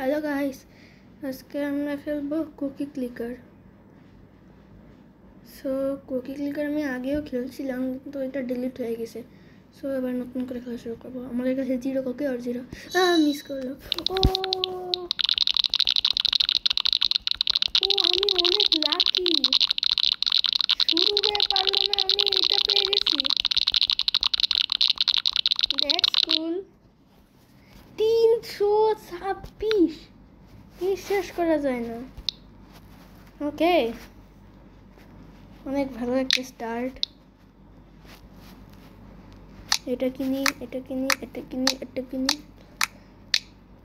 Hello guys, আজকে আমরা খেলবো Cookie Clicker. So Cookie Clicker আমি আগেও খেলছিলাম, কিন্তু এটা ডিলিট হয়ে গেছে। সো এবার নতুন করে খেলা শুরু করবো। আমাদের কাছে 0 কুকি আর 0। মিস করলো। ও ও আমি অনেক লাকি, শুরু হয়ে পারলো না, আমি এটা পেয়ে গেছি। দ্যাটস কুল। 326 বিশ্বাস করা যায় না। ওকে, অনেক ভালো একটা স্টার্ট। এটা কিনি, এটা কিনি, এটা কিনি, এটা কিনি।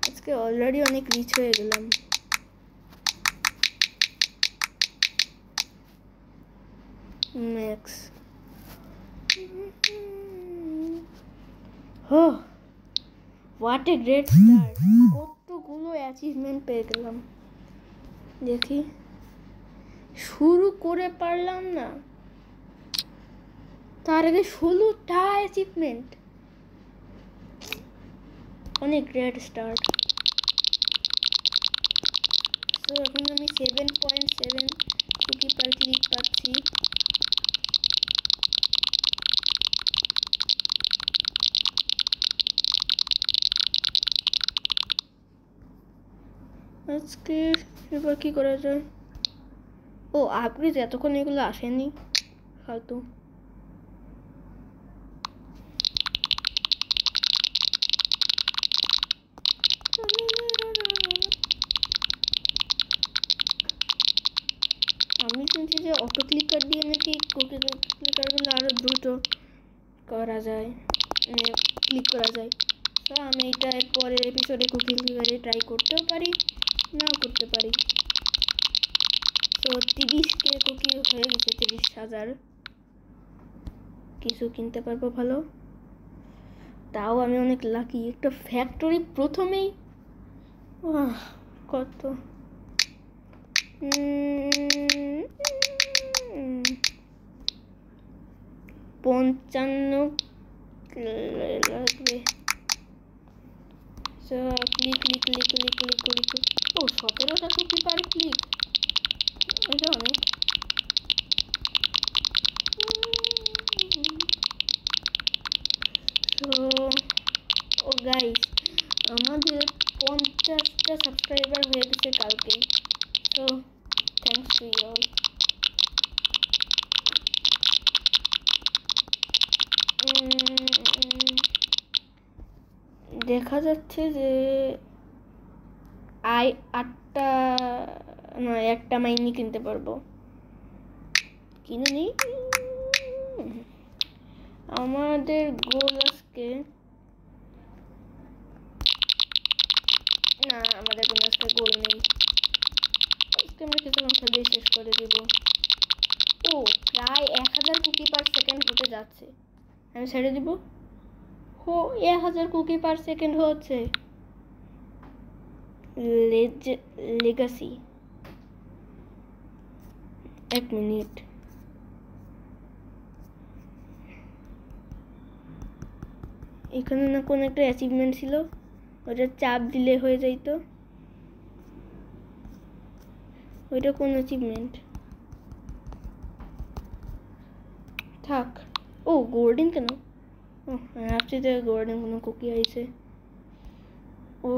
আজকে অলরেডি অনেক রিচ হয়ে গেলাম। ম্যাক্স হো, হোয়াট এ গ্রেট স্টার্ট। কতগুলো অ্যাচিভমেন্ট পেয়ে গেলাম। দেখি, শুরু করে পারলাম না, তার আগে 16টা অ্যাচিভমেন্ট। অনেক গ্রেট স্টার্ট। তো এখন আমি 7.7 কুকি পার ক্লিক পাচ্ছি। আজকে এবার কি করা যায়? ও আপগ্রেড এতক্ষণ এগুলো আসেনি ফালতু। আমি শুনছি যে অটো ক্লিকার দিয়ে নাকি কুকি ক্লিকারগুলো আরও দ্রুত করা যায়, মানে ক্লিক করা যায়। তো আমি এটা পরের এপিসোডে কুকি ক্লিকারে ট্রাই করতেও পারি, নাও করতে পারি। তো 30K কুকি হয়ে গেছে, 30,000। কিছু কিনতে পারবো ভালো। তাও আমি অনেক লাকি, একটা ফ্যাক্টরি প্রথমেই। কত 55 লাগবে। Click click click click click click. ও 17টা কুকি পার ক্লিক, এটা অনেক। ও গাইস, আমাদের 50টা সাবস্ক্রাইবার হয়ে গেছে কালকে। So thanks to you all. দেখা যাচ্ছে যে 8টা না, একটা মাইনি কিনতে পারবো। কিনে নিই। আমাদের গোল আজকে না, আমাদের কোনো আজকে গোল নেই। আজকে আমরা কিছুক্ষণ খেলে শেষ করে দেব। ও প্রায় 1000 কুকি পার সেকেন্ড হতে যাচ্ছে। আমি ছেড়ে দিব। ও 1000 কুকি পার সেকেন্ড হচ্ছে। Legacy 1 minute. এখানে না কোন একটা অ্যাচিভমেন্ট ছিল, ওটা চাপ দিলে হয়ে যাইতো। ওইটা কোন অ্যাচিভমেন্ট? থাক। ও গোল্ডেন কেন? ও ভাবছি যে গোল্ডেন কোনো কুকি আইছে। ও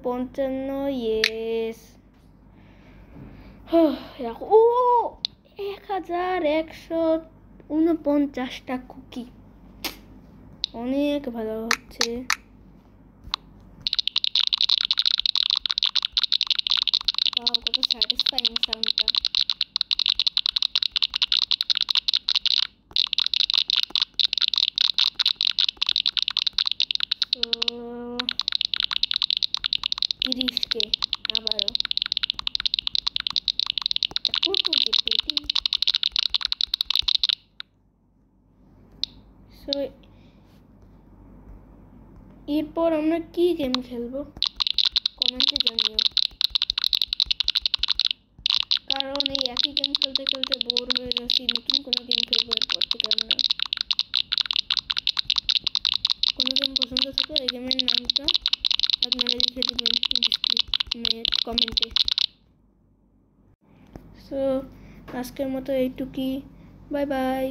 55, ইয়েস। ও 1149টা কুকি, অনেক ভালো হচ্ছে। কত স্যাটিসফাইং সাউন্ডটা। তো 30K আবারও। সো এরপর আমরা কি গেম খেলবো কমেন্টে জানিও, কারণ এই একই গেম খেলতে খেলতে বোর হয়ে যাচ্ছি। নতুন কোনো গেম খেলবো এরপর থেকে আমরা। কোনো গেম পছন্দ থাকলে এই গেমের নামটা আপনারা লিখে দেবেন কমেন্টে। সো আজকের মতো এইটুকুই, বাই বাই।